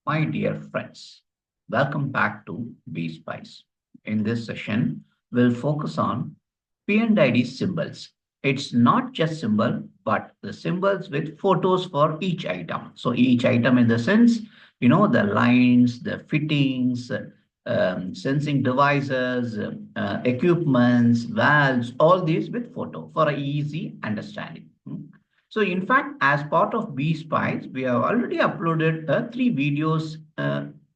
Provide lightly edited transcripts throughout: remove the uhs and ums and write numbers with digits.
My dear friends, welcome back to BSpice. In this session, we'll focus on P&ID symbols. It's not just symbol, but the symbols with photos for each item. So each item in the sense, the lines, the fittings, sensing devices, equipments, valves, all these with photo for a easy understanding. So in fact, as part of BSpice, we have already uploaded three videos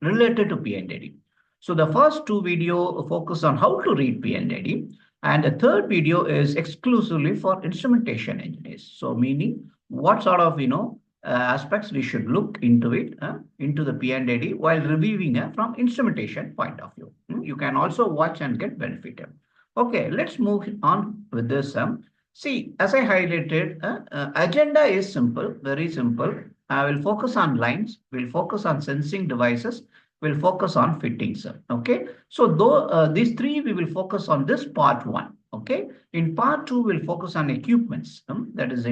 related to P&ID. So the first two video focus on how to read P&ID, and the third video is exclusively for instrumentation engineers. So meaning what sort of aspects we should look into it into the P&ID while reviewing from instrumentation point of view. You can also watch and get benefited. Okay, let's move on with this. See, as I highlighted, agenda is simple, very simple. I will focus on lines, we'll focus on sensing devices, we'll focus on fittings. Okay, so though these three, we will focus on this part one. Okay, in part two, we'll focus on equipments. That is,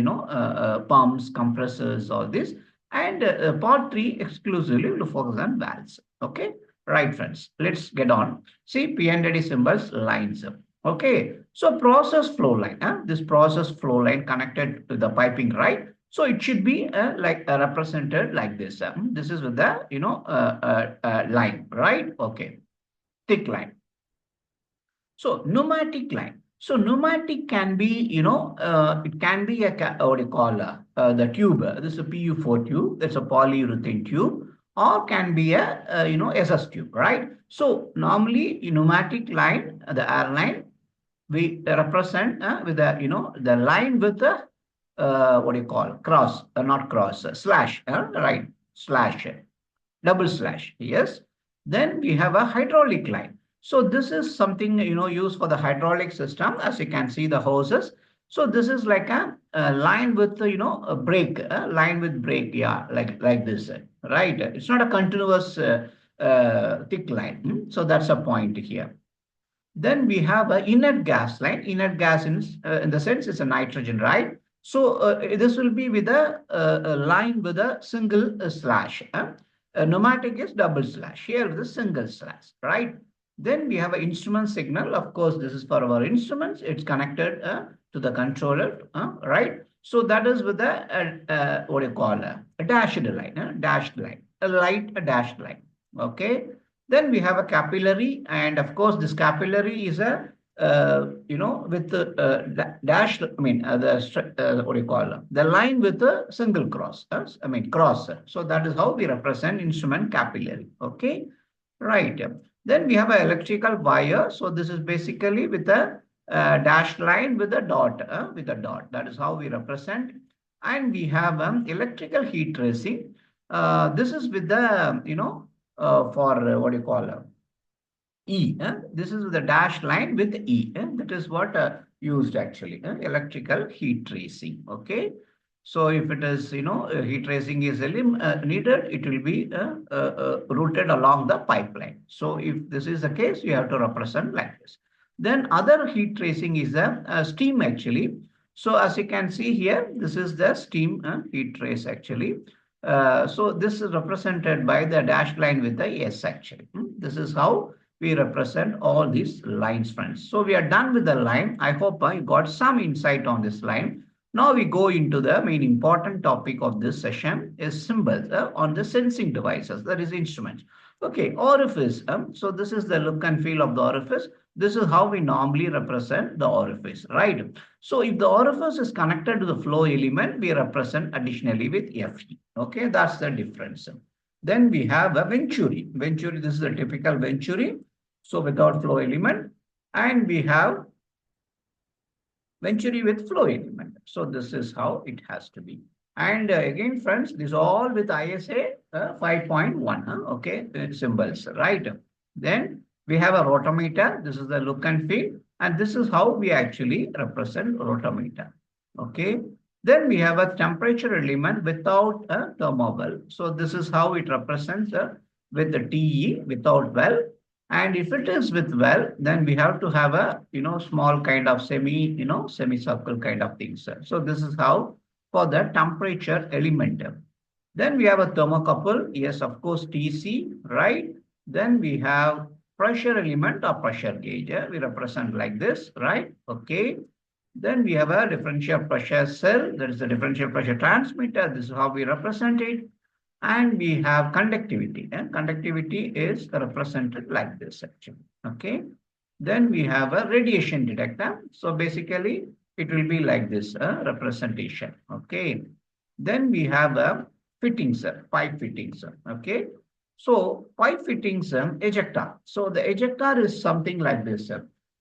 pumps, compressors, all this. And part three, exclusively, we'll focus on valves. Okay, right, friends, let's get on. See, P&ID symbols, lines. Okay, so process flow line, this process flow line connected to the piping, right? So it should be represented like this. This is with the line, right? Okay, thick line. So pneumatic line. So pneumatic can be, it can be a what do you call the tube. This is a PU4 tube. That's a polyurethane tube, or can be a SS tube, right? So normally pneumatic line, the air line, we represent with the line with the what do you call cross, not cross, slash, right? Slash, double slash, yes. Then we have a hydraulic line. So this is something used for the hydraulic system. As you can see, the hoses. So this is like a line with a brake, line with brake, yeah, like this, right? It's not a continuous thick line. So that's a point here. Then we have an inert gas line. Inert gas in the sense it's a nitrogen, right? So this will be with a line with a single slash. Pneumatic is double slash. Here with a single slash, right? Then we have an instrument signal. Of course, this is for our instruments. It's connected to the controller, right? So that is with a what do you call a dashed line, dashed line, a light a dashed line. Okay. Then we have a capillary, and of course, this capillary is a with the dash. I mean, what do you call it? The line with a single cross. I mean, cross. So that is how we represent instrument capillary. Okay, right. Then we have an electrical wire. So this is basically with a dashed line with a dot. With a dot. That is how we represent. And we have electrical heat tracing. This is with the for what do you call E. This is the dash line with E. That is what used actually, electrical heat tracing. Okay. So if it is, heat tracing is needed, it will be routed along the pipeline. So if this is the case, you have to represent like this. Then other heat tracing is a steam actually. So as you can see here, this is the steam heat trace actually. So this is represented by the dashed line with the S actually. This is how we represent all these lines, friends. So we are done with the line. I hope you got some insight on this line. Now we go into the main important topic of this session is symbols on the sensing devices, that is instruments. Okay, orifice. So this is the look and feel of the orifice. This is how we normally represent the orifice, right? So if the orifice is connected to the flow element, we represent additionally with Fe. Okay, that's the difference. Then we have a venturi. Venturi, this is a typical venturi. So without flow element. And we have venturi with flow element. So this is how it has to be. And again, friends, this all with ISA 5.1. Okay, symbols, right? Then we have a rotometer. This is the look and feel. And this is how we actually represent rotometer. Okay. Then we have a temperature element without a thermobell. So this is how it represents with the TE without well. And if it is with well, then we have to have a small kind of semicircle kind of things. So this is how for the temperature element. Then we have a thermocouple. Yes, of course, TC, right? Then we have pressure element or pressure gauge. We represent like this, right? Okay. Then we have a differential pressure cell. That is the differential pressure transmitter. This is how we represent it. And we have conductivity. And conductivity is represented like this actually. Okay. Then we have a radiation detector. So basically, it will be like this representation. Okay. Then we have a fittings, pipe fittings. Okay. So pipe fittings, ejector. So the ejector is something like this.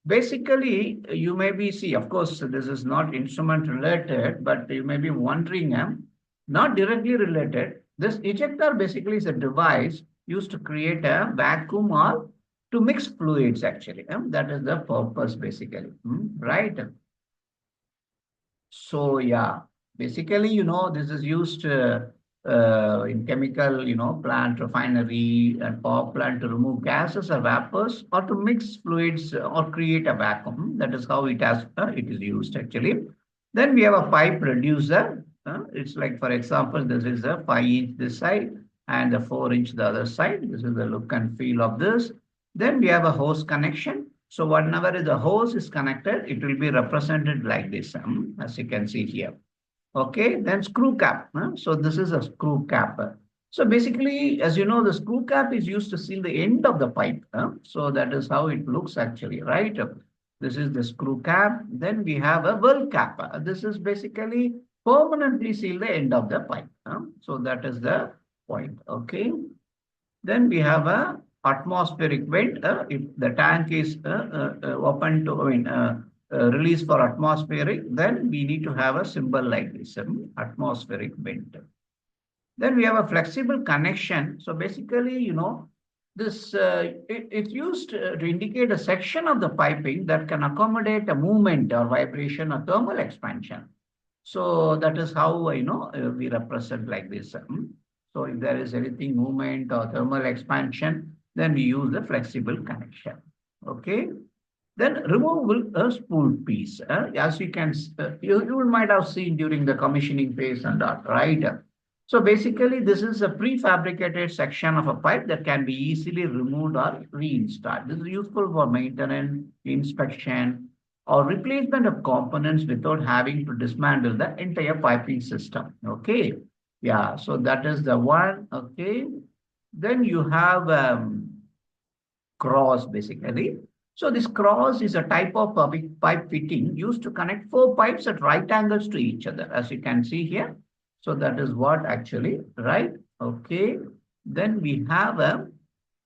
Basically, you may be see, of course, this is not instrument related, but you may be wondering, not directly related. This ejector basically is a device used to create a vacuum or to mix fluids actually. That is the purpose basically, right? So yeah, basically, this is used in chemical, plant, refinery, and power plant to remove gases or vapors or to mix fluids or create a vacuum. That is how it is used actually. Then we have a pipe reducer. It's like, for example, this is a 5-inch this side and the 4-inch the other side. This is the look and feel of this. Then we have a hose connection. So whenever the hose is connected, it will be represented like this, as you can see here. Okay, then screw cap. So this is a screw cap. So basically, as you know, the screw cap is used to seal the end of the pipe. So that is how it looks actually, right? This is the screw cap. Then we have a well cap. This is basically permanently seal the end of the pipe. So that is the point. Okay. Then we have a atmospheric vent. If the tank is open to, release for atmospheric, then we need to have a symbol like this, atmospheric vent. Then we have a flexible connection. So basically, this it's used to indicate a section of the piping that can accommodate a movement or vibration or thermal expansion. So that is how we represent like this. So if there is anything movement or thermal expansion, then we use the flexible connection. Okay. Then removable spool piece. As you can, you might have seen during the commissioning phase and that, right? So basically, this is a prefabricated section of a pipe that can be easily removed or reinstalled. This is useful for maintenance, inspection, or replacement of components without having to dismantle the entire piping system. Okay. Yeah. So that is the one. Okay. Then you have cross basically. So this cross is a type of pipe fitting used to connect 4 pipes at right angles to each other, as you can see here. So that is what actually, right? Okay. Then we have a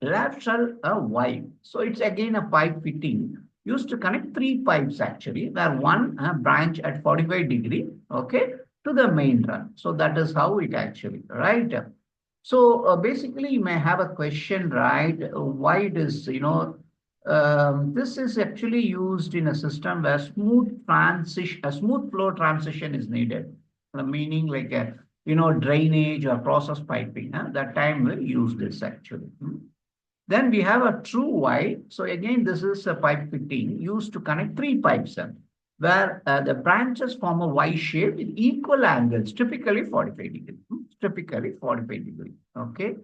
lateral Y. So it's again a pipe fitting used to connect 3 pipes actually, where one branch at 45 degree, okay, to the main run. So that is how it actually, right? So basically, you may have a question, right? Why it is, this is actually used in a system where a smooth flow transition is needed. Meaning like a, drainage or process piping. That time we'll use this actually. Then we have a true Y. So again, this is a pipe fitting used to connect 3 pipes, where the branches form a Y shape with equal angles, typically 45 degree. Typically 45 degree. Okay.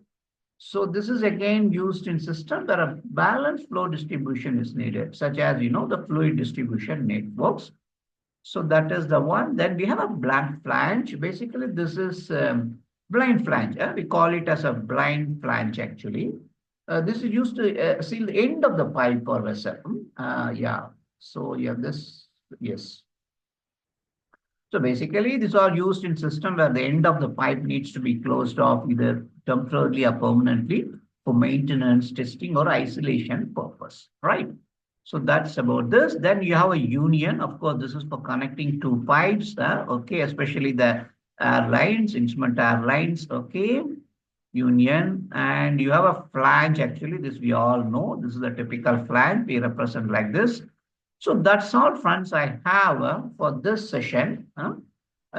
So this is again used in system where a balanced flow distribution is needed, such as, the fluid distribution networks. So that is the one. Then we have a blank flange. Basically, this is blind flange. We call it as a blind flange actually. This is used to seal the end of the pipe or vessel. Yeah. So yeah, this, yes. So basically, these are used in system where the end of the pipe needs to be closed off either temporarily or permanently for maintenance, testing, or isolation purpose, right? So that's about this. Then you have a union. Of course, this is for connecting 2 pipes, okay, especially the airlines, instrument airlines, okay, union. And you have a flange, actually, this we all know. This is the typical flange. We represent like this. So that's all, friends, I have for this session.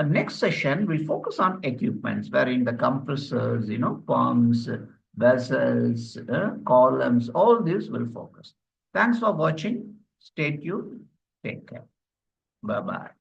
Next session, we'll focus on equipments, wherein the compressors, pumps, vessels, columns, all this will focus. Thanks for watching. Stay tuned. Take care. Bye-bye.